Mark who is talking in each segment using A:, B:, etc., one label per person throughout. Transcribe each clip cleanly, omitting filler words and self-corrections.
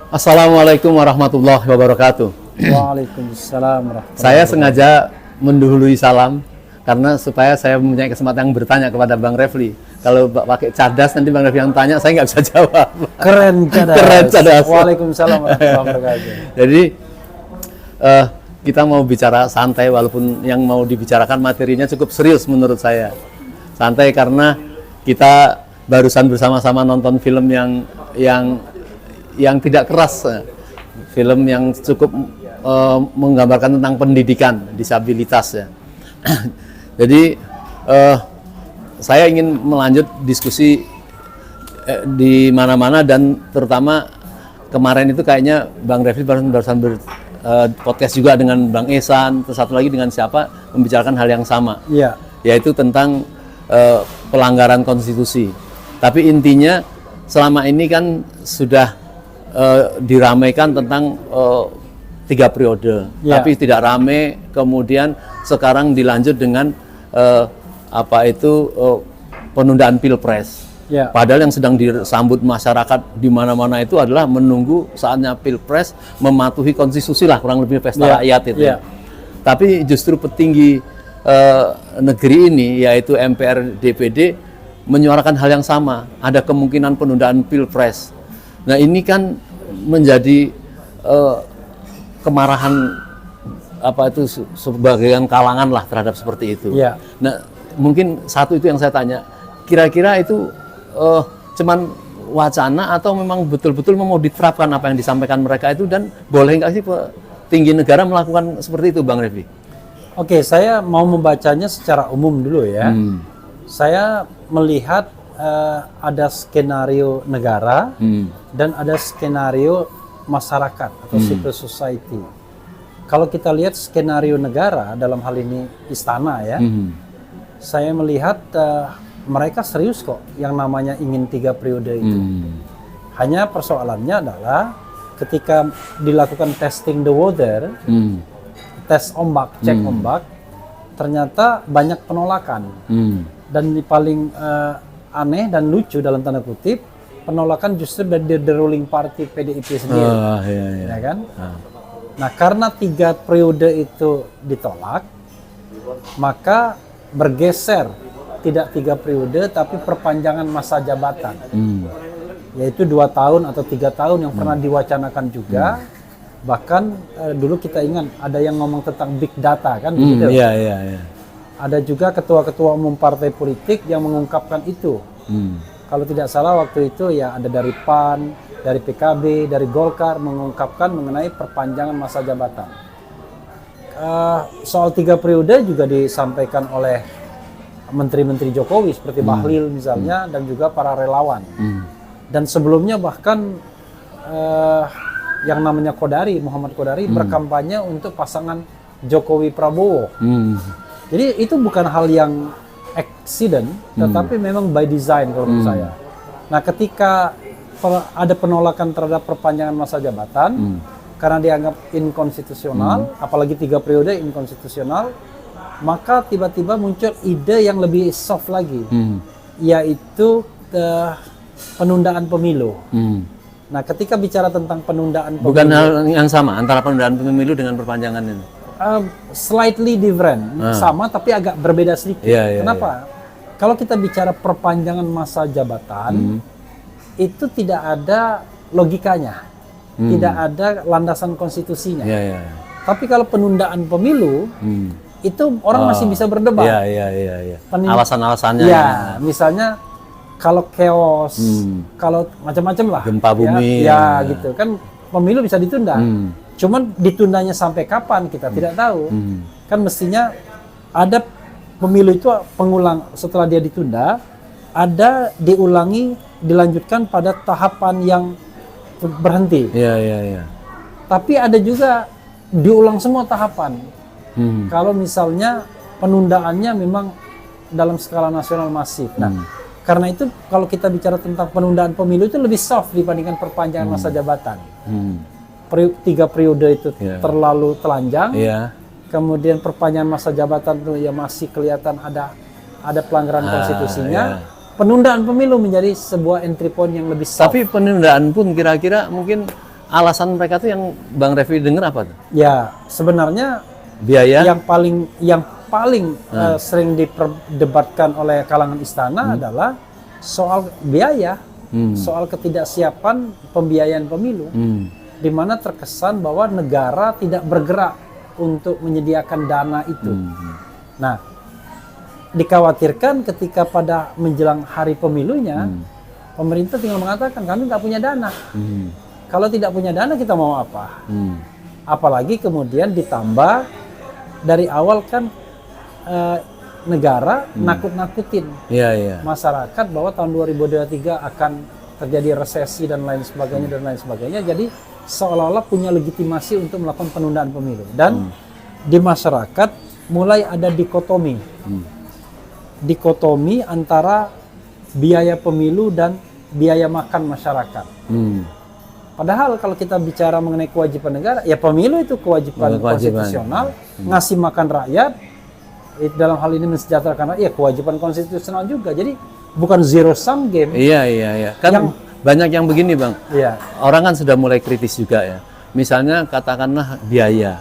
A: Assalamualaikum warahmatullahi wabarakatuh.
B: Waalaikumsalam warahmatullahi
A: Saya
B: wabarakatuh.
A: sengaja mendahului salam karena supaya saya mempunyai kesempatan yang bertanya kepada Bang Refli. Kalau pakai cadas nanti Bang Refli yang tanya, saya nggak bisa jawab.
B: Keren cadas.
A: Keren cadas.
B: Waalaikumsalam warahmatullahi wabarakatuh.
A: Jadi kita mau bicara santai walaupun yang mau dibicarakan materinya cukup serius menurut saya. Santai karena kita barusan bersama-sama nonton film yang tidak keras, film yang cukup menggambarkan tentang pendidikan disabilitas ya. Jadi saya ingin melanjut diskusi di mana-mana dan terutama kemarin itu kayaknya Bang Refli barusan podcast juga dengan Bang Esan, terus satu lagi dengan siapa membicarakan hal yang sama,
B: Iya.
A: yaitu tentang pelanggaran konstitusi. Tapi intinya selama ini kan sudah diramaikan tentang 3 periode,
B: Ya.
A: tapi tidak rame. Kemudian sekarang dilanjut dengan penundaan pilpres.
B: Ya.
A: Padahal yang sedang disambut masyarakat di mana-mana itu adalah menunggu saatnya pilpres, mematuhi konstitusi lah, kurang lebih pesta
B: Ya.
A: rakyat itu.
B: Ya.
A: Tapi justru petinggi negeri ini, yaitu MPR DPD, menyuarakan hal yang sama. Ada kemungkinan penundaan pilpres. Nah ini kan menjadi kemarahan sebagian kalangan lah terhadap seperti itu.
B: Ya.
A: Nah mungkin satu itu yang saya tanya, kira-kira itu cuman wacana atau memang betul-betul mau diterapkan apa yang disampaikan mereka itu, dan boleh nggak sih tinggi negara melakukan seperti itu, Bang Refli?
B: Oke, saya mau membacanya secara umum dulu ya. Saya melihat ada skenario negara dan ada skenario masyarakat atau civil society. Kalau kita lihat skenario negara, dalam hal ini istana ya, saya melihat mereka serius kok yang namanya ingin 3 periode itu. Hanya persoalannya adalah ketika dilakukan testing the water, tes ombak, cek ombak, ternyata banyak penolakan. Dan di paling aneh dan lucu dalam tanda kutip, penolakan justru dari the ruling party PDIP sendiri. Ya kan? Nah, karena 3 periode itu ditolak, maka bergeser tidak 3 periode tapi perpanjangan masa jabatan. Yaitu 2 tahun atau 3 tahun yang pernah diwacanakan juga. Bahkan dulu kita ingat ada yang ngomong tentang big data kan begitu.
A: Iya.
B: Ada juga ketua-ketua umum partai politik yang mengungkapkan itu. Kalau tidak salah waktu itu ya ada dari PAN, dari PKB, dari Golkar mengungkapkan mengenai perpanjangan masa jabatan. Soal 3 periode juga disampaikan oleh menteri-menteri Jokowi seperti Bahlil misalnya dan juga para relawan. Dan sebelumnya bahkan yang namanya Muhammad Kodari berkampanye untuk pasangan Jokowi Prabowo. Jadi itu bukan hal yang accident, tetapi memang by design kalau menurut saya. Nah, ketika ada penolakan terhadap perpanjangan masa jabatan karena dianggap inkonstitusional, apalagi 3 periode inkonstitusional, maka tiba-tiba muncul ide yang lebih soft lagi, yaitu penundaan pemilu. Nah, ketika bicara tentang penundaan pemilu,
A: Bukan hal yang sama antara penundaan pemilu dengan perpanjangan ini?
B: Slightly different, sama tapi agak berbeda sedikit. Kenapa? Kalau kita bicara perpanjangan masa jabatan, itu tidak ada logikanya, tidak ada landasan konstitusinya. Tapi kalau penundaan pemilu, itu orang masih bisa berdebat.
A: Alasan-alasannya.
B: Ya, misalnya kalau chaos, kalau macam-macam lah.
A: Gempa bumi.
B: Ya, gitu kan pemilu bisa ditunda. Cuman ditundanya sampai kapan kita tidak tahu. Kan mestinya ada pemilu itu pengulang setelah dia ditunda, ada dilanjutkan pada tahapan yang berhenti. Tapi ada juga diulang semua tahapan. Kalau misalnya penundaannya memang dalam skala nasional masif. Nah, karena itu kalau kita bicara tentang penundaan pemilu itu lebih soft dibandingkan perpanjangan masa jabatan. 3 periode itu terlalu telanjang. Kemudian perpanjangan masa jabatan itu ya masih kelihatan ada pelanggaran konstitusinya. Penundaan pemilu menjadi sebuah entry point yang lebih soft.
A: Tapi penundaan pun kira-kira mungkin alasan mereka tuh yang Bang Refli dengar apa tuh?
B: Ya, sebenarnya
A: Biaya?
B: yang paling sering diperdebatkan oleh kalangan istana adalah soal biaya, soal ketidaksiapan pembiayaan pemilu, di mana terkesan bahwa negara tidak bergerak untuk menyediakan dana itu. Nah, dikhawatirkan ketika pada menjelang hari pemilunya, pemerintah tinggal mengatakan kami nggak punya dana. Kalau tidak punya dana kita mau apa? Apalagi kemudian ditambah dari awal kan negara nakut-nakutin masyarakat bahwa tahun 2023 akan terjadi resesi dan lain sebagainya. Jadi seolah-olah punya legitimasi untuk melakukan penundaan pemilu. Dan di masyarakat mulai ada dikotomi antara biaya pemilu dan biaya makan masyarakat. Padahal kalau kita bicara mengenai kewajiban negara, ya pemilu itu kewajiban konstitusional, ngasih makan rakyat, dalam hal ini mensejahterakan rakyat, ya kewajiban konstitusional juga. Jadi bukan zero sum game.
A: Iya. Kan banyak yang begini Bang.
B: Iya.
A: Orang kan sudah mulai kritis juga ya. Misalnya katakanlah biaya.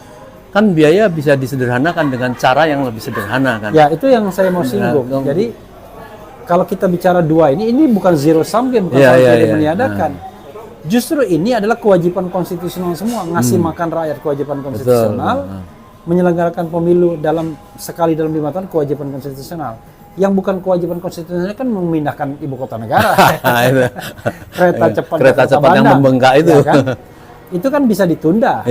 A: Kan biaya bisa disederhanakan dengan cara yang lebih sederhana kan.
B: Ya, itu yang saya mau singgung. Jadi kalau kita bicara dua ini bukan zero sum game, bukan tidak meniadakan. Justru ini adalah kewajiban konstitusional semua, ngasih makan rakyat kewajiban konstitusional, menyelenggarakan pemilu sekali dalam 5 tahun kewajiban konstitusional. Yang bukan kewajiban konstitusional kan memindahkan ibu kota negara. kereta cepat yang
A: membengkak itu.
B: Ya kan? Itu kan bisa ditunda.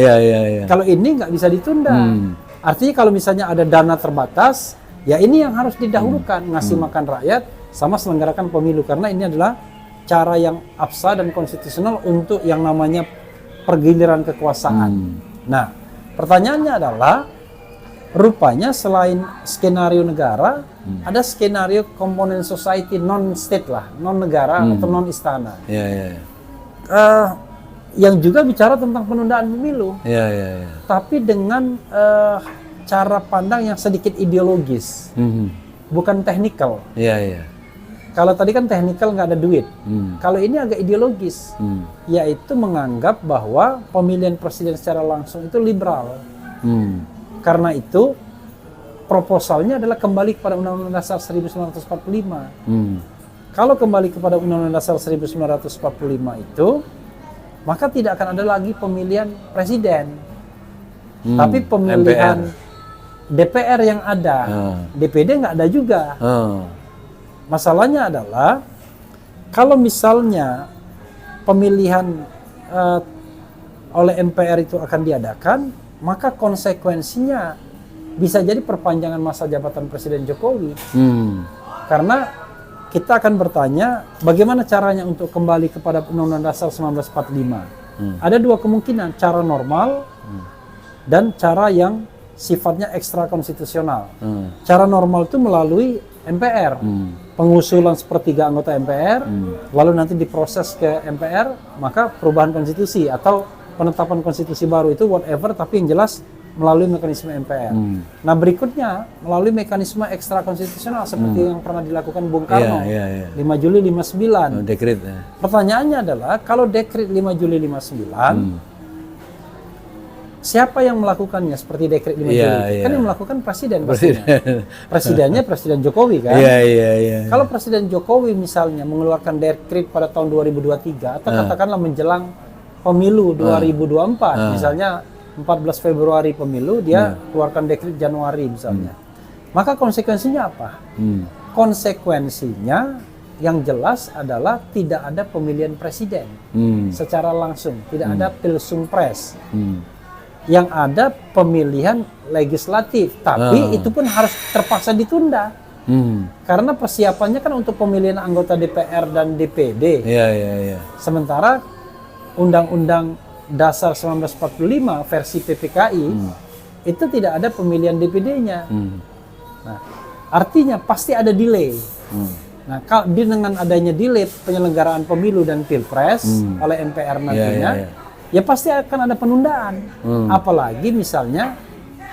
B: Kalau ini nggak bisa ditunda. Artinya kalau misalnya ada dana terbatas, ya ini yang harus didahulukan, ngasih makan rakyat sama selenggarakan pemilu, karena ini adalah cara yang absah dan konstitusional untuk yang namanya pergiliran kekuasaan. Nah, pertanyaannya adalah rupanya selain skenario negara, ada skenario komponen society non-state lah, non-negara atau non-istana. Yang juga bicara tentang penundaan pemilu. Tapi dengan cara pandang yang sedikit ideologis, bukan teknikal. Kalau tadi kan teknikal nggak ada duit. Kalau ini agak ideologis, yaitu menganggap bahwa pemilihan presiden secara langsung itu liberal. Karena itu proposalnya adalah kembali kepada Undang-Undang Dasar 1945. Kalau kembali kepada Undang-Undang Dasar 1945 itu, maka tidak akan ada lagi pemilihan presiden, tapi pemilihan DPR yang ada. DPD nggak ada juga. Masalahnya adalah kalau misalnya pemilihan oleh MPR itu akan diadakan, maka konsekuensinya bisa jadi perpanjangan masa jabatan Presiden Jokowi. Karena kita akan bertanya bagaimana caranya untuk kembali kepada Undang-Undang Dasar 1945. Ada dua kemungkinan, cara normal dan cara yang sifatnya ekstra konstitusional. Cara normal itu melalui MPR. Pengusulan sepertiga anggota MPR, lalu nanti diproses ke MPR, maka perubahan konstitusi atau penetapan konstitusi baru itu whatever, tapi yang jelas melalui mekanisme MPR. Nah berikutnya melalui mekanisme ekstra konstitusional seperti yang pernah dilakukan Bung Karno, 5 Juli 59.
A: Dekret.
B: Pertanyaannya adalah kalau dekret 5 Juli 59, siapa yang melakukannya seperti dekret 5 Juli? Kan yang melakukan presiden. Presidennya Presiden Jokowi kan? Kalau Presiden Jokowi misalnya mengeluarkan dekret pada tahun 2023 atau katakanlah menjelang pemilu 2024, misalnya 14 Februari pemilu, dia keluarkan dekret Januari misalnya. Maka konsekuensinya apa? Konsekuensinya yang jelas adalah tidak ada pemilihan presiden secara langsung, tidak ada pilsumpres. Yang ada pemilihan legislatif, tapi itu pun harus terpaksa ditunda. Karena persiapannya kan untuk pemilihan anggota DPR dan DPD. Sementara Undang-Undang Dasar 1945 versi PPKI itu tidak ada pemilihan DPD-nya. Nah, artinya pasti ada delay. Nah, kalau dengan adanya delay penyelenggaraan pemilu dan pilpres oleh MPR nantinya, ya pasti akan ada penundaan. Apalagi misalnya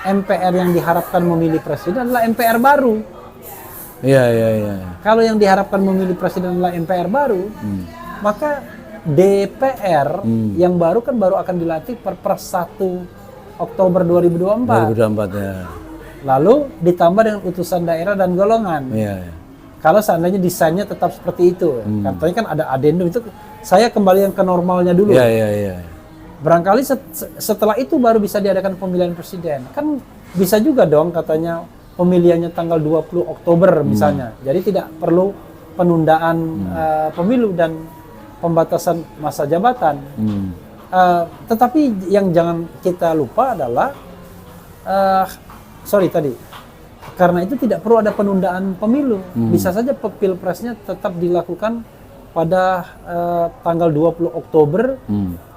B: MPR yang diharapkan memilih presiden adalah MPR baru. Kalau yang diharapkan memilih presiden adalah MPR baru, maka DPR yang baru kan baru akan dilantik per 1 Oktober 2024.
A: 2024 ya.
B: Lalu ditambah dengan utusan daerah dan golongan.
A: Iya. Ya.
B: Kalau seandainya desainnya tetap seperti itu, katanya kan ada adendum itu, saya kembali yang ke normalnya dulu.
A: Iya.
B: Barangkali setelah itu baru bisa diadakan pemilihan presiden. Kan bisa juga dong katanya pemilihannya tanggal 20 Oktober misalnya. Jadi tidak perlu penundaan pemilu dan pembatasan masa jabatan. Tetapi yang jangan kita lupa adalah, karena itu tidak perlu ada penundaan pemilu. Bisa saja pilpresnya tetap dilakukan pada tanggal 20 Oktober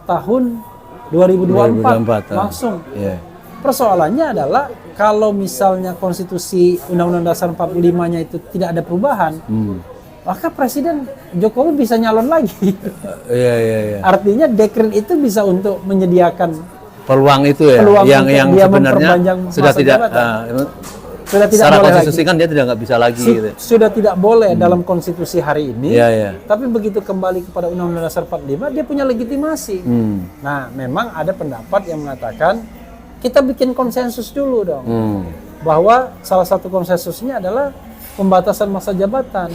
B: tahun 2024 langsung.
A: Yeah.
B: Persoalannya adalah kalau misalnya konstitusi Undang-Undang Dasar 45-nya itu tidak ada perubahan, maka Presiden Jokowi bisa nyalon lagi.
A: Iya.
B: Artinya dekret itu bisa untuk menyediakan
A: Peluang itu ya,
B: peluang
A: yang
B: untuk dia
A: sebenarnya
B: memperpanjang
A: sudah
B: masa
A: tidak
B: jabatan. Sudah tidak
A: secara
B: boleh
A: konstitusi
B: lagi.
A: kan dia nggak bisa lagi. Gitu.
B: Sudah tidak boleh dalam konstitusi hari ini.
A: Iya.
B: Tapi begitu kembali kepada Undang-Undang Dasar 45, dia punya legitimasi. Nah, memang ada pendapat yang mengatakan kita bikin konsensus dulu dong. Bahwa salah satu konsensusnya adalah pembatasan masa jabatan.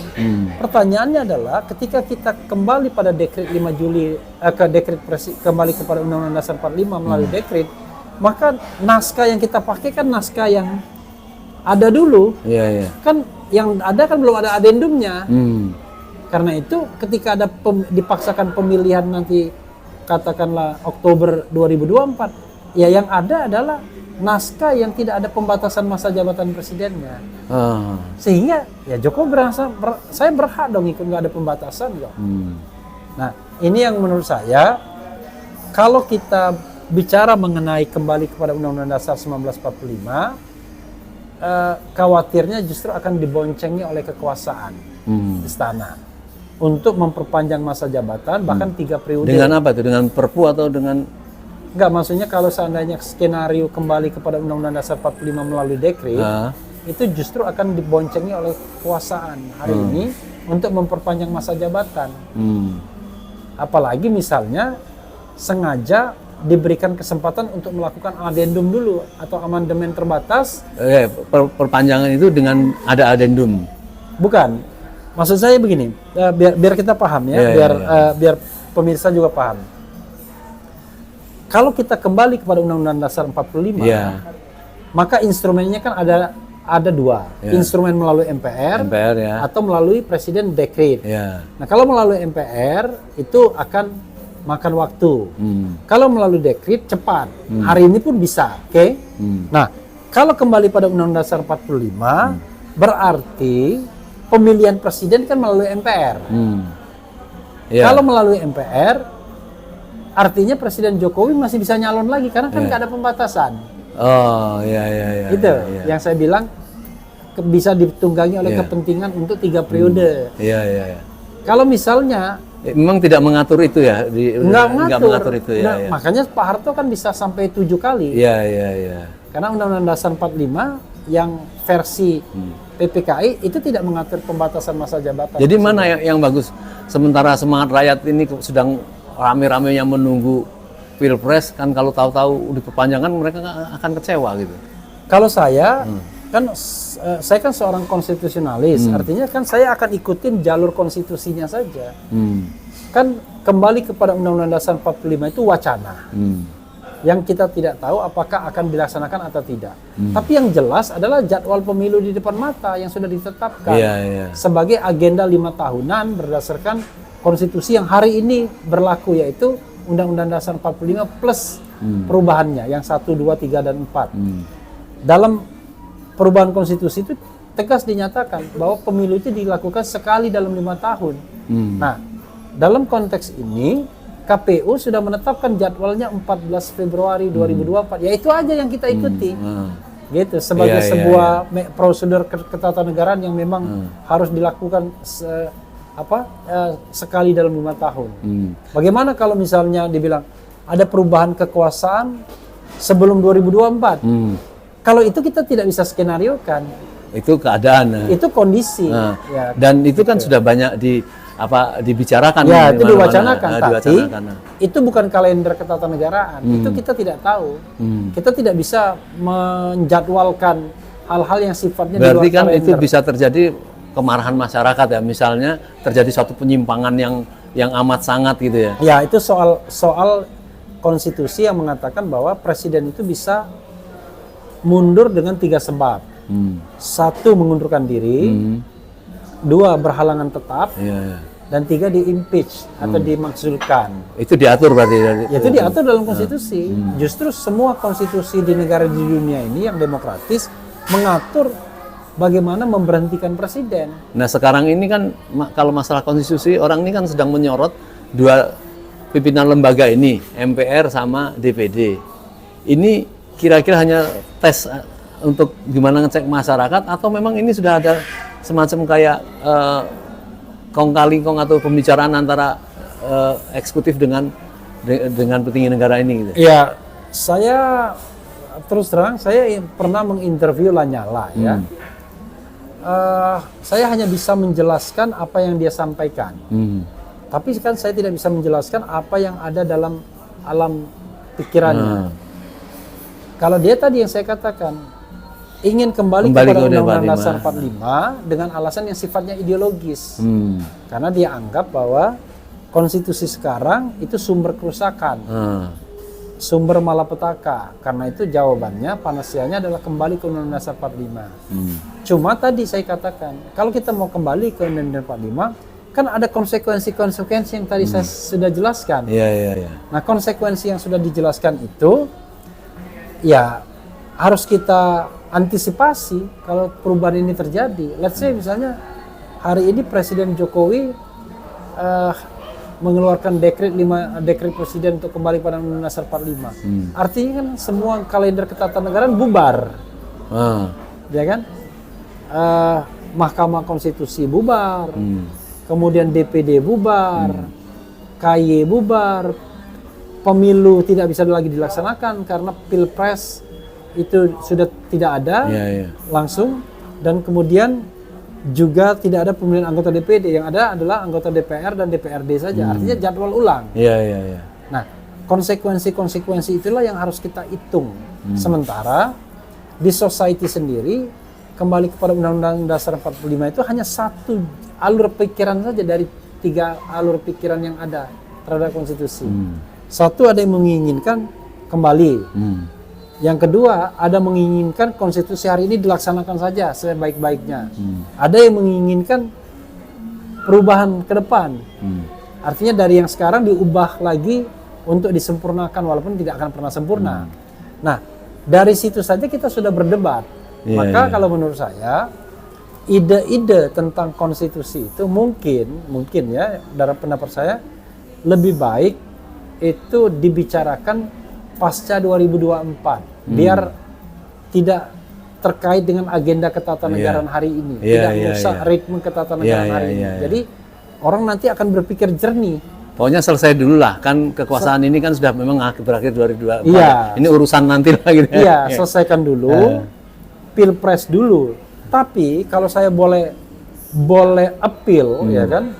B: Pertanyaannya adalah ketika kita kembali pada dekret 5 Juli kembali kepada Undang-Undang Dasar 45 melalui dekret, maka naskah yang kita pakai kan naskah yang ada dulu.
A: Iya.
B: Kan yang ada kan belum ada adendumnya. Karena itu ketika ada dipaksakan pemilihan nanti katakanlah Oktober 2024, ya yang ada adalah naskah yang tidak ada pembatasan masa jabatan presidennya. Sehingga ya Jokowi berasa saya berhak dong ikut, nggak ada pembatasan kok. Nah, ini yang menurut saya kalau kita bicara mengenai kembali kepada Undang-Undang Dasar 1945, khawatirnya justru akan diboncengi oleh kekuasaan istana untuk memperpanjang masa jabatan bahkan 3 periode.
A: Dengan apa itu? Dengan Perpu atau dengan?
B: Enggak, maksudnya kalau seandainya skenario kembali kepada Undang-Undang Dasar 45 melalui dekret, itu justru akan diboncengi oleh kekuasaan hari ini untuk memperpanjang masa jabatan. Apalagi misalnya sengaja diberikan kesempatan untuk melakukan adendum dulu atau amandemen terbatas.
A: Perpanjangan itu dengan ada adendum.
B: Bukan. Maksud saya begini, biar kita paham ya, biar pemirsa juga paham. Kalau kita kembali kepada Undang-Undang Dasar 45, maka instrumennya kan ada 2. Instrumen melalui MPR atau melalui Presiden dekret. Nah, kalau melalui MPR itu akan makan waktu. Kalau melalui dekret cepat. Hari ini pun bisa, oke? Nah, kalau kembali pada Undang-Undang Dasar 45, berarti pemilihan presiden kan melalui MPR. Kalau melalui MPR, artinya Presiden Jokowi masih bisa nyalon lagi karena kan nggak ada pembatasan. Itu yang saya bilang bisa ditunggangi oleh kepentingan untuk 3 periode. Kalau misalnya
A: memang tidak mengatur itu ya, nggak mengatur itu ya.
B: Makanya Pak Harto kan bisa sampai 7 kali. Karena Undang-Undang Dasar 45 yang versi PPKI itu tidak mengatur pembatasan masa jabatan.
A: Jadi mana yang bagus? Sementara semangat rakyat ini sedang rame-ramenya menunggu Pilpres, kan kalau tahu-tahu diperpanjangkan mereka akan kecewa gitu. Kalau saya saya kan seorang konstitusionalis, artinya kan saya akan ikutin jalur konstitusinya saja. Kan kembali kepada Undang-Undang Dasar 45 itu wacana, yang kita tidak tahu apakah akan dilaksanakan atau tidak. Tapi yang jelas adalah jadwal pemilu di depan mata yang sudah ditetapkan sebagai agenda 5 tahunan berdasarkan konstitusi yang hari ini berlaku, yaitu Undang-Undang Dasar 45 plus perubahannya yang 1, 2, 3, dan 4. Dalam perubahan konstitusi itu tegas dinyatakan bahwa pemilu itu dilakukan sekali dalam 5 tahun. Nah, dalam konteks ini KPU sudah menetapkan jadwalnya 14 Februari 2024. Ya itu aja yang kita ikuti. Gitu, sebagai sebuah prosedur ketatanegaraan yang memang harus dilakukan sekali dalam 5 tahun. Bagaimana kalau misalnya dibilang ada perubahan kekuasaan sebelum 2024? Kalau itu kita tidak bisa skenariokan. Itu keadaan. Itu kondisi. Dan itu kan sudah banyak dibicarakan
B: Ya,
A: di
B: itu
A: mana-mana.
B: diwacanakan, tapi
A: Diwacanakan.
B: itu bukan kalender ketatanegaraan. Itu kita tidak tahu. Kita tidak bisa menjadwalkan hal-hal yang sifatnya di
A: Berarti
B: luar
A: kan
B: kalender.
A: itu bisa terjadi kemarahan masyarakat ya, misalnya terjadi suatu penyimpangan yang amat sangat gitu ya.
B: Ya, itu soal konstitusi yang mengatakan bahwa presiden itu bisa mundur dengan 3 sebab. Satu, mengundurkan diri. 2, berhalangan tetap.
A: Iya, iya.
B: Dan 3, di-impeach atau dimakzulkan.
A: Itu diatur berarti.
B: Ya, itu diatur dalam konstitusi. Justru semua konstitusi di negara di dunia ini yang demokratis mengatur bagaimana memberhentikan presiden.
A: Nah sekarang ini kan kalau masalah konstitusi, orang ini kan sedang menyorot 2 pimpinan lembaga ini, MPR sama DPD. Ini kira-kira hanya tes untuk gimana ngecek masyarakat, atau memang ini sudah ada semacam kayak kong kali kong atau pembicaraan antara eksekutif dengan petinggi negara ini gitu.
B: Ya, saya terus terang saya pernah menginterview Lanyala ya. Saya hanya bisa menjelaskan apa yang dia sampaikan. Tapi kan saya tidak bisa menjelaskan apa yang ada dalam alam pikirannya. Kalau dia tadi yang saya katakan ingin kembali kepada Undang-Undang Dasar 45 dengan alasan yang sifatnya ideologis. Karena dia anggap bahwa konstitusi sekarang itu sumber kerusakan. Sumber malapetaka. Karena itu jawabannya, panasianya adalah kembali ke Undang-Undang Dasar 45. Cuma tadi saya katakan, kalau kita mau kembali ke Undang-Undang 45, kan ada konsekuensi-konsekuensi yang tadi saya sudah jelaskan.
A: Iya.
B: Nah, konsekuensi yang sudah dijelaskan itu, ya harus kita antisipasi kalau perubahan ini terjadi. Let's say misalnya hari ini Presiden Jokowi mengeluarkan dekret presiden untuk kembali pada Undang-Undang Dasar 45. Artinya kan semua kalender ketatanegaraan bubar. Ya kan? Mahkamah Konstitusi bubar. Kemudian DPD bubar. KY bubar. Pemilu tidak bisa lagi dilaksanakan karena Pilpres itu sudah tidak ada langsung, dan kemudian juga tidak ada pemilihan anggota DPD, yang ada adalah anggota DPR dan DPRD saja. Artinya jadwal ulang.
A: Iya.
B: Nah, konsekuensi itulah yang harus kita hitung. Sementara di society sendiri kembali kepada Undang-Undang Dasar 45 itu hanya satu alur pikiran saja dari 3 alur pikiran yang ada terhadap konstitusi. Satu, ada yang menginginkan kembali. Yang kedua, ada menginginkan konstitusi hari ini dilaksanakan saja sebaik-baiknya. Ada yang menginginkan perubahan ke depan. Artinya dari yang sekarang diubah lagi untuk disempurnakan walaupun tidak akan pernah sempurna. Nah, dari situ saja kita sudah berdebat. Maka kalau menurut saya, ide-ide tentang konstitusi itu mungkin ya, dalam pendapat saya lebih baik itu dibicarakan pasca 2024. Biar tidak terkait dengan agenda ketatanegaraan hari ini, tidak merusak ritme ketatanegaraan hari ini. Jadi orang nanti akan berpikir jernih.
A: Pokoknya selesai dulu lah, kan kekuasaan ini kan sudah memang berakhir 2024. Ini urusan nanti lah gitu.
B: Iya, selesaikan dulu, Pilpres dulu. Tapi kalau saya boleh appeal, ya kan?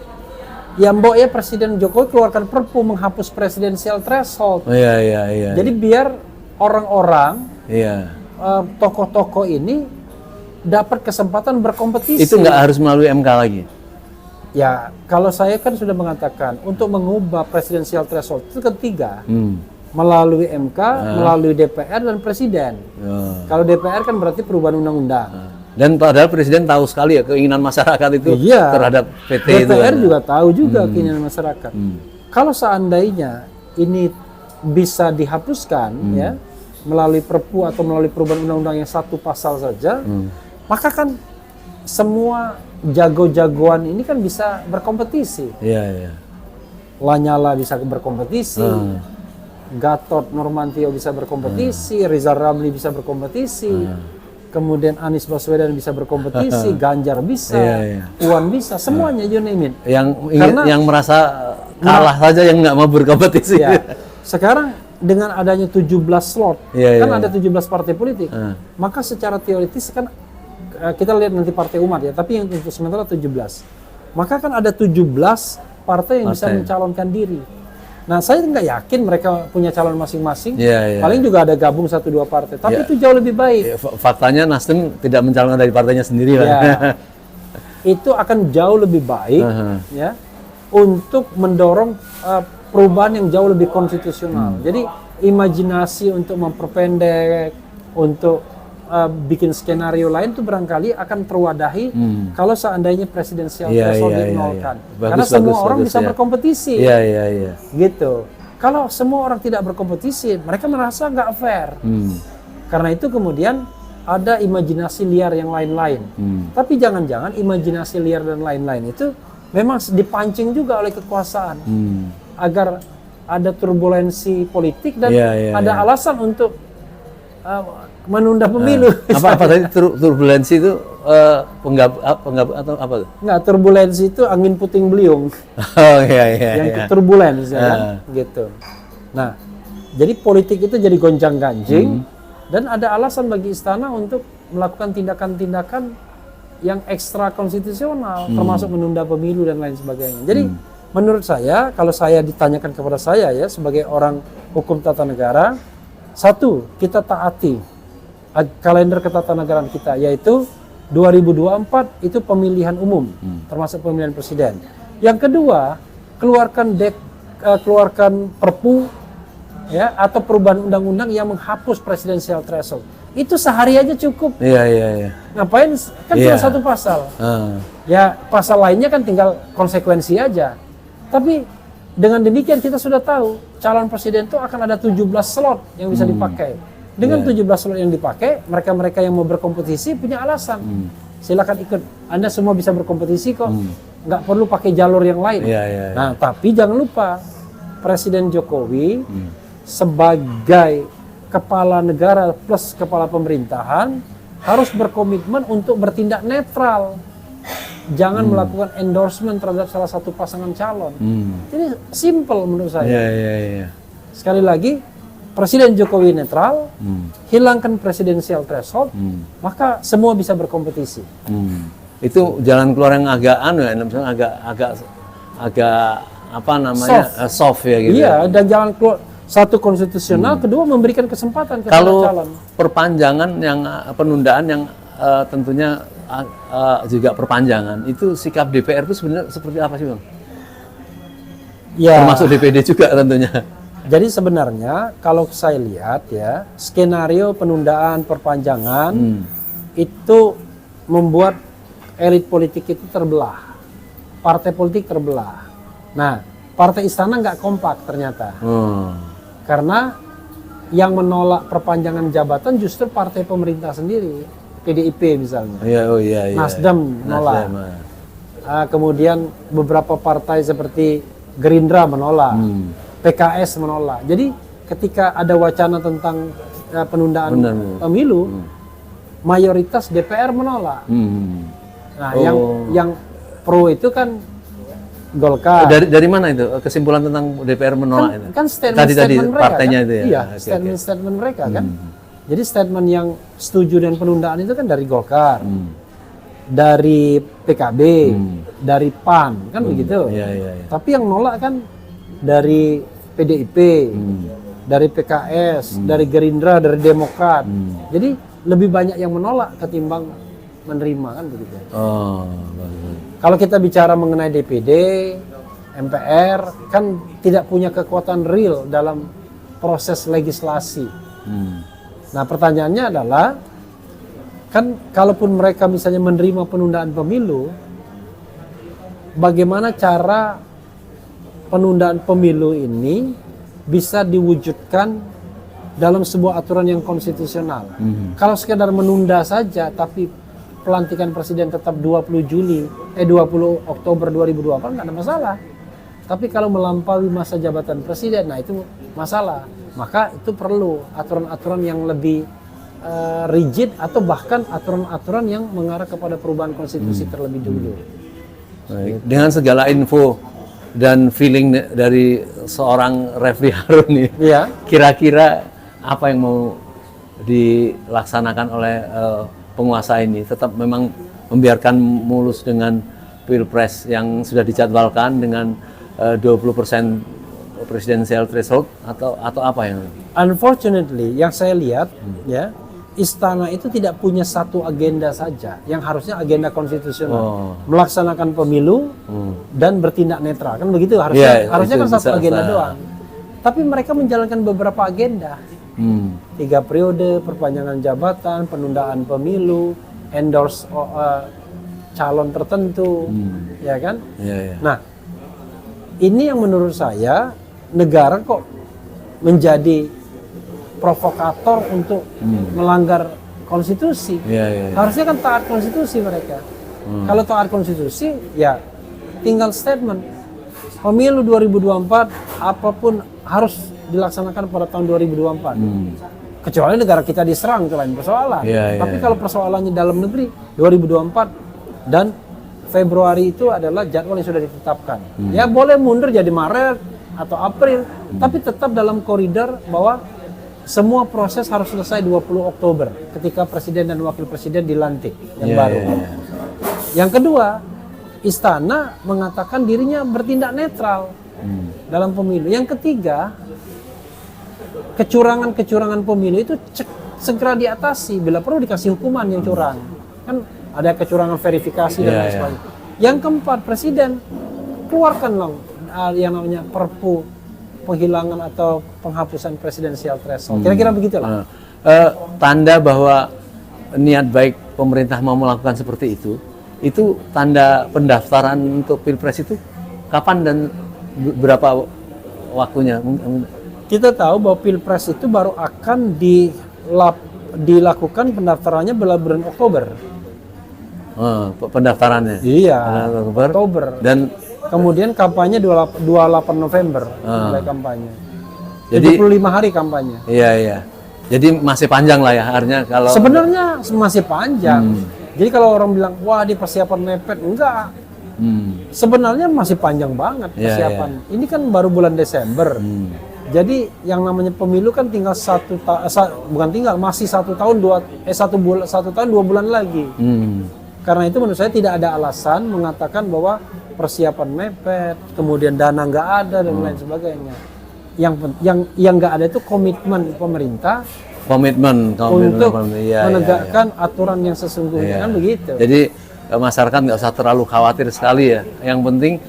B: Ya mbok ya Presiden Jokowi keluarkan Perpu menghapus presidensial threshold.
A: Iya.
B: Jadi biar orang-orang, tokoh-tokoh ini dapat kesempatan berkompetisi.
A: Itu nggak harus melalui MK lagi?
B: Ya, kalau saya kan sudah mengatakan untuk mengubah presidensial threshold itu ketiga, melalui MK, melalui DPR dan Presiden. Kalau DPR kan berarti perubahan undang-undang.
A: Dan padahal Presiden tahu sekali ya keinginan masyarakat itu terhadap PT itu.
B: DPR juga tahu juga keinginan masyarakat. Kalau seandainya ini bisa dihapuskan ya melalui Perpu atau melalui perubahan undang-undang yang satu pasal saja, maka kan semua jago-jagoan ini kan bisa berkompetisi.
A: Iya.
B: Lanyala bisa berkompetisi, Gatot Nurmantio bisa berkompetisi, Rizal Ramli bisa berkompetisi. Kemudian Anies Baswedan bisa berkompetisi, Ganjar bisa, Puan bisa, semuanya you name it.
A: Yang merasa kalah saja yang nggak mau berkompetisi.
B: Ya, sekarang dengan adanya 17 slot, ada 17 partai politik, maka secara teoritis kan kita lihat nanti Partai Umat ya, tapi yang untuk sementara 17. maka kan ada 17 partai yang bisa
A: Partai.
B: mencalonkan diri. Nah, saya nggak yakin mereka punya calon masing-masing.
A: Iya, iya.
B: Paling juga ada gabung 1-2 partai. Tapi
A: Iya.
B: itu jauh lebih baik.
A: Ya, faktanya Nasdem tidak mencalonkan dari partainya sendiri lah.
B: Ya, itu akan jauh lebih baik ya untuk mendorong perubahan yang jauh lebih konstitusional. Jadi imajinasi untuk memperpendek, untuk bikin skenario lain itu barangkali akan terwadahi kalau seandainya presidensial
A: Iya,
B: threshold
A: iya, iya,
B: dinolkan.
A: iya.
B: Karena
A: Bagus,
B: semua
A: bagus,
B: orang
A: bagus,
B: bisa
A: ya.
B: berkompetisi.
A: Iya, iya, iya.
B: Gitu. Kalau semua orang tidak berkompetisi, mereka merasa nggak fair. Karena itu kemudian ada imajinasi liar yang lain-lain. Tapi jangan-jangan imajinasi liar dan lain-lain itu memang dipancing juga oleh kekuasaan agar ada turbulensi politik dan
A: Iya, iya,
B: ada
A: iya.
B: alasan untuk menunda pemilu.
A: Apa tadi turbulensi itu penggab atau apa?
B: Nggak, turbulensi itu angin puting beliung.
A: Oh iya iya.
B: Yang
A: iya.
B: turbulens ya kan? Gitu. Nah, jadi politik itu jadi gonjang-ganjing dan ada alasan bagi istana untuk melakukan tindakan-tindakan yang ekstra konstitusional, termasuk menunda pemilu dan lain sebagainya. Jadi menurut saya, kalau saya ditanyakan kepada saya ya sebagai orang hukum tata negara, satu, kita taati kalender ketatanegaraan kita, yaitu 2024 itu pemilihan umum, termasuk pemilihan presiden. Yang kedua, keluarkan perpu ya atau perubahan undang-undang yang menghapus presidensial threshold. Itu sehari aja cukup.
A: Iya iya iya.
B: Ngapain? Kan
A: Iya.
B: cuma satu pasal.
A: Ah.
B: Ya pasal lainnya kan tinggal konsekuensi aja. Tapi dengan demikian kita sudah tahu calon presiden itu akan ada 17 slot yang bisa dipakai. Dengan 17 slot yang dipakai, mereka-mereka yang mau berkompetisi punya alasan. Silakan ikut. Anda semua bisa berkompetisi kok. Nggak perlu pakai jalur yang lain.
A: Iya iya.
B: Nah, tapi jangan lupa Presiden Jokowi sebagai kepala negara plus kepala pemerintahan harus berkomitmen untuk bertindak netral. Jangan melakukan endorsement terhadap salah satu pasangan calon. Jadi simple menurut saya.
A: Iya iya iya.
B: Sekali lagi, Presiden Jokowi netral, hilangkan presidensial threshold, maka semua bisa berkompetisi.
A: Itu jalan keluar yang agak misalnya agak apa namanya soft ya gitu.
B: Iya, dan jalan keluar satu konstitusional, kedua memberikan kesempatan kepada
A: Kalau
B: calon.
A: perpanjangan yang penundaan yang tentunya juga perpanjangan, itu sikap DPR itu sebenarnya seperti apa sih Bang?
B: Ya.
A: Termasuk DPD juga tentunya.
B: Jadi sebenarnya kalau saya lihat ya, skenario penundaan perpanjangan itu membuat elit politik itu terbelah. Partai politik terbelah. Nah, partai istana nggak kompak ternyata. Karena yang menolak perpanjangan jabatan justru partai pemerintah sendiri. PDIP misalnya.
A: Iya, oh iya iya.
B: Nasdem menolak.
A: Nasdem,
B: Kemudian beberapa partai seperti Gerindra menolak. PKS menolak. Jadi ketika ada wacana tentang penundaan pemilu, mayoritas DPR menolak. Nah, yang pro itu kan Golkar.
A: Dari mana itu kesimpulan tentang DPR menolak itu?
B: Kan statement
A: Tadi
B: mereka
A: partainya
B: kan?
A: itu ya.
B: Iya,
A: Oke,
B: statement mereka kan. Jadi statement yang setuju dengan penundaan itu kan dari Golkar, dari PKB, dari PAN, kan begitu.
A: Iya iya iya.
B: Tapi yang nolak kan dari PDIP, dari PKS, dari Gerindra, dari Demokrat. Jadi lebih banyak yang menolak ketimbang menerima kan begitu.
A: Oh, bagus.
B: Kalau kita bicara mengenai DPD, MPR kan tidak punya kekuatan real dalam proses legislasi. Nah, pertanyaannya adalah kan kalaupun mereka misalnya menerima penundaan pemilu, bagaimana cara penundaan pemilu ini bisa diwujudkan dalam sebuah aturan yang konstitusional. Kalau sekedar menunda saja tapi pelantikan presiden tetap 20 Oktober 2024 nggak ada masalah. Tapi kalau melampaui masa jabatan presiden, nah itu masalah. Maka itu perlu aturan-aturan yang lebih rigid atau bahkan aturan-aturan yang mengarah kepada perubahan konstitusi terlebih dulu.
A: Baik. Dengan segala info dan feeling dari seorang Refli Harun nih, kira-kira apa yang mau dilaksanakan oleh penguasa ini? Tetap memang membiarkan mulus dengan Pilpres yang sudah dijadwalkan dengan 20% presidensial threshold atau apa yang?
B: Unfortunately, yang saya lihat ya, istana itu tidak punya satu agenda saja, yang harusnya agenda konstitusional, melaksanakan pemilu dan bertindak netral, kan begitu harusnya, harusnya kan satu agenda doang. Tapi mereka menjalankan beberapa agenda, 3 periode, perpanjangan jabatan, penundaan pemilu, endorse calon tertentu, ya kan? Nah, ini yang menurut saya negara kok menjadi provokator untuk melanggar konstitusi. Harusnya kan taat konstitusi mereka. Kalau taat konstitusi, ya tinggal statement. Pemilu 2024 apapun harus dilaksanakan pada tahun 2024. Kecuali negara kita diserang, itu lain persoalan. Tapi kalau persoalannya dalam negeri 2024 dan Februari itu adalah jadwal yang sudah ditetapkan. Ya boleh mundur jadi Maret atau April, tapi tetap dalam koridor bahwa semua proses harus selesai 20 Oktober ketika presiden dan wakil presiden dilantik yang baru. Yang kedua, istana mengatakan dirinya bertindak netral dalam pemilu. Yang ketiga, kecurangan-kecurangan pemilu itu segera diatasi, bila perlu dikasih hukuman yang curang. Kan ada kecurangan verifikasi dan lain sebagainya. Yang keempat, presiden keluarkan dong yang namanya Perpu penghilangan atau penghapusan presidensial threshold. Kira-kira begitulah.
A: Tanda bahwa niat baik pemerintah mau melakukan seperti itu tanda pendaftaran untuk Pilpres itu kapan dan berapa waktunya?
B: Kita tahu bahwa Pilpres itu baru akan dilakukan pendaftarannya bulan Oktober.
A: Pendaftarannya?
B: Iya, Oktober.
A: Dan
B: kemudian kampanye 28 November mulai kampanye.
A: Jadi
B: 75 hari kampanye.
A: Iya. Jadi masih panjang lah ya artinya kalau
B: sebenarnya masih panjang. Jadi kalau orang bilang wah di persiapan mepet, enggak. Sebenarnya masih panjang banget persiapan. Ini kan baru bulan Desember. Jadi yang namanya pemilu kan tinggal masih 1 tahun 2 bulan lagi. Karena itu menurut saya tidak ada alasan mengatakan bahwa persiapan mepet, kemudian dana nggak ada dan lain sebagainya. Yang nggak ada itu komitmen pemerintah, untuk menegakkan aturan yang sesungguhnya, kan begitu.
A: Jadi masyarakat nggak usah terlalu khawatir sekali ya. Yang penting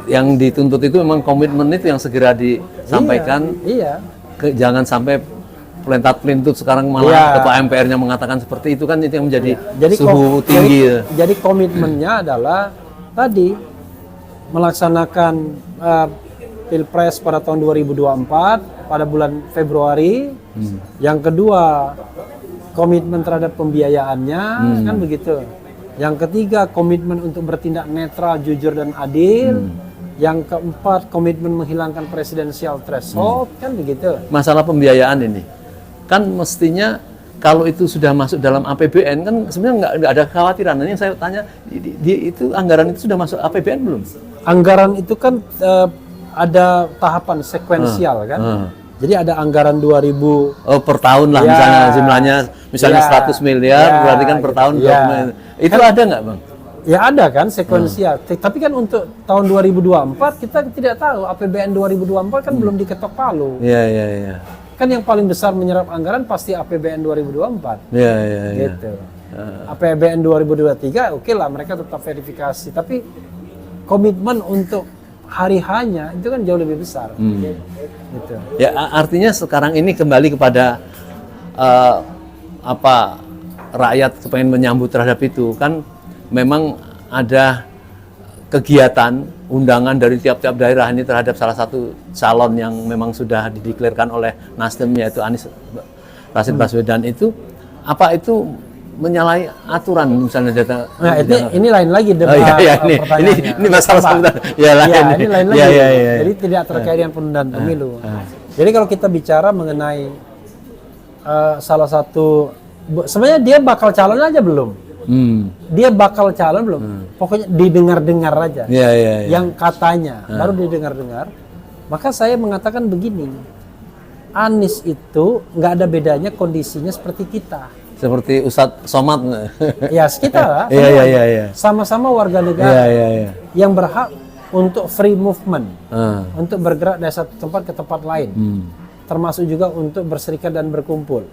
A: yang dituntut itu memang komitmen itu yang segera disampaikan. Jangan sampai pelentat-pelintut sekarang malah ketua MPR-nya mengatakan seperti itu, kan itu yang menjadi suhu tinggi.
B: Jadi komitmennya adalah tadi melaksanakan Pilpres pada tahun 2024 pada bulan Februari. Yang kedua, komitmen terhadap pembiayaannya, kan begitu. Yang ketiga, komitmen untuk bertindak netral, jujur dan adil. Yang keempat, komitmen menghilangkan presidensial threshold, kan begitu.
A: Masalah pembiayaan ini, kan mestinya kalau itu sudah masuk dalam APBN kan sebenarnya nggak ada kekhawatiran. Ini saya tanya, itu anggaran itu sudah masuk APBN belum?
B: Anggaran itu kan ada tahapan sekuensial kan. Jadi ada anggaran 2000
A: per tahun lah misalnya jumlahnya 100 miliar berarti kan per tahun 20 itu kan, ada nggak Bang?
B: Ya ada kan sekuensial. Tapi kan untuk tahun 2024 kita tidak tahu, APBN 2024 kan belum diketok palu.
A: Iya.
B: Kan yang paling besar menyerap anggaran pasti APBN 2024.
A: Iya.
B: Gitu. APBN 2023 oke lah mereka tetap verifikasi, tapi komitmen untuk hari hanya itu kan jauh lebih besar. Gitu.
A: Ya artinya sekarang ini kembali kepada rakyat kepengen menyambut terhadap itu, kan memang ada kegiatan undangan dari tiap-tiap daerah ini terhadap salah satu calon yang memang sudah dideklarasikan oleh Nasdem, yaitu Anies Rashid Baswedan. Itu apa itu menyalahi aturan misalnya data?
B: Nah, ini lain lagi
A: ini masalah sebentar.
B: Ini lain lagi. Jadi tidak terkait dengan penundaan pemilu. Jadi kalau kita bicara mengenai salah satu, sebenarnya dia bakal calon aja belum? Dia bakal calon belum? Pokoknya didengar-dengar aja. Yang katanya baru didengar-dengar. Maka saya mengatakan begini, Anies itu nggak ada bedanya kondisinya seperti kita.
A: seperti Ustadz Somad.
B: Ya kita lah,
A: Iya, iya, iya.
B: sama-sama warga
A: Iya,
B: negara
A: iya, iya.
B: yang berhak untuk free movement,
A: Ah.
B: untuk bergerak dari satu tempat ke tempat lain, termasuk juga untuk berserikat dan berkumpul.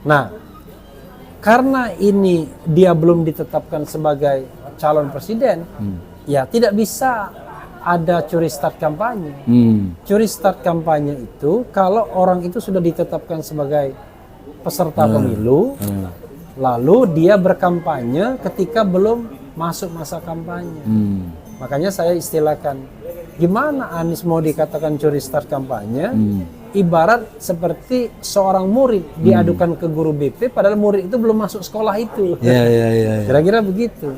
B: Nah, karena ini dia belum ditetapkan sebagai calon presiden, ya tidak bisa ada curi start kampanye. Curi start kampanye itu kalau orang itu sudah ditetapkan sebagai peserta pemilu, lalu dia berkampanye ketika belum masuk masa kampanye. Makanya saya istilahkan, gimana Anies mau dikatakan curi start kampanye? Ibarat seperti seorang murid diadukan ke guru BP, padahal murid itu belum masuk sekolah itu.
A: Iya, iya, iya.
B: Kira-kira begitu.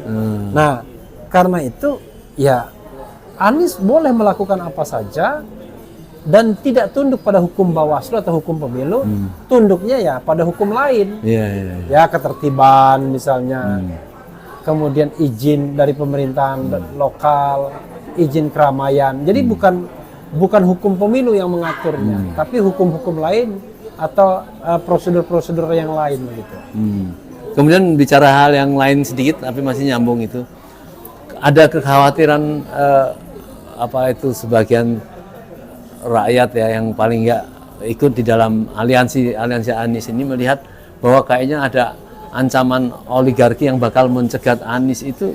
B: Nah, karena itu ya Anies boleh melakukan apa saja dan tidak tunduk pada hukum Bawaslu atau hukum pemilu, tunduknya ya pada hukum lain.
A: Iya, iya.
B: Ya ketertiban misalnya, kemudian izin dari pemerintahan lokal, izin keramaian. Jadi bukan hukum pemilu yang mengaturnya, tapi hukum-hukum lain atau prosedur-prosedur yang lain gitu.
A: Kemudian bicara hal yang lain sedikit, tapi masih nyambung itu. Ada kekhawatiran apa itu sebagian rakyat ya yang paling nggak ikut di dalam aliansi Anies ini melihat bahwa kayaknya ada ancaman oligarki yang bakal mencegat Anies itu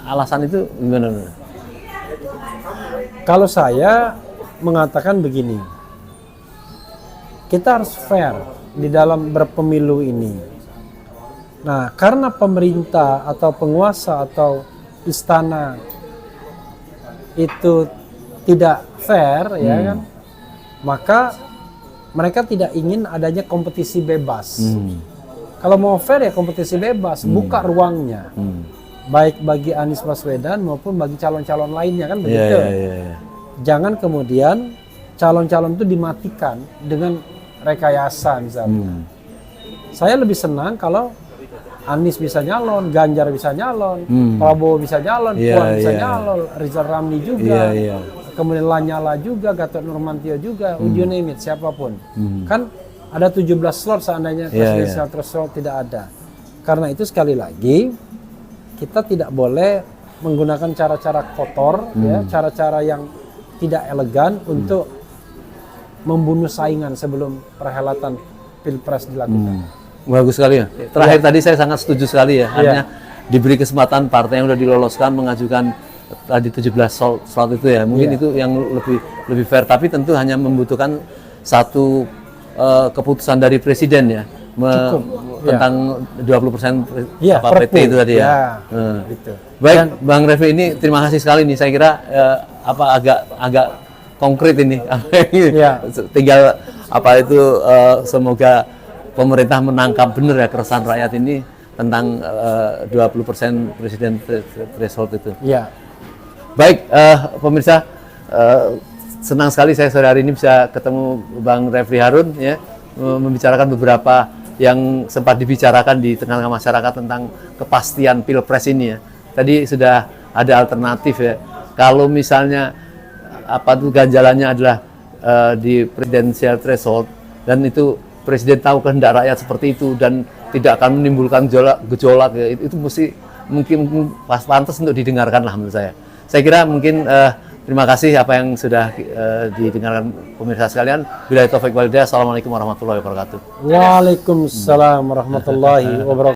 A: alasan itu gimana?
B: Kalau saya mengatakan begini, kita harus fair di dalam berpemilu ini. Nah, karena pemerintah atau penguasa atau istana itu tidak fair, ya kan, maka mereka tidak ingin adanya kompetisi bebas. Kalau mau fair ya kompetisi bebas, buka ruangnya, baik bagi Anies Baswedan maupun bagi calon-calon lainnya, kan begitu. Jangan kemudian calon-calon itu dimatikan dengan rekayasa misalnya. Saya lebih senang kalau Anies bisa nyalon, Ganjar bisa nyalon, Prabowo bisa nyalon, Puan bisa nyalon, Rizal Ramli juga, kemudian Lanyala juga, Gatot Nurmantio juga, you name it, siapapun. Kan ada 17 slot seandainya presidensial threshold tidak ada. Karena itu sekali lagi kita tidak boleh menggunakan cara-cara kotor, ya, cara-cara yang tidak elegan untuk membunuh saingan sebelum perhelatan Pilpres dilakukan.
A: Bagus sekali ya. Terakhir tadi saya sangat setuju sekali ya. Artinya diberi kesempatan partai yang sudah diloloskan mengajukan tadi 17 slot itu ya. Mungkin itu yang lebih fair. Tapi tentu hanya membutuhkan satu keputusan dari presiden ya. Tentang 20% PT itu tadi ya.
B: Gitu.
A: Baik, Bang Refli, ini terima kasih sekali nih. Saya kira agak konkret ini. Tinggal semoga pemerintah menangkap benar ya keresahan rakyat ini tentang 20% presiden threshold itu.
B: Iya.
A: Baik, pemirsa, senang sekali saya sore hari ini bisa ketemu Bang Refli Harun ya, membicarakan beberapa yang sempat dibicarakan di tengah-tengah masyarakat tentang kepastian Pilpres ini ya. Tadi sudah ada alternatif ya. Kalau misalnya ganjalannya adalah di presidensial threshold dan itu presiden tahu kehendak rakyat seperti itu dan tidak akan menimbulkan gejolak ya, itu mungkin pantas untuk didengarkan lah menurut saya. Saya kira mungkin terima kasih apa yang sudah didengarkan pemirsa sekalian. Billahi taufik wal hidayah. Assalamualaikum warahmatullahi wabarakatuh.
B: Waalaikumsalam warahmatullahi wabarakatuh.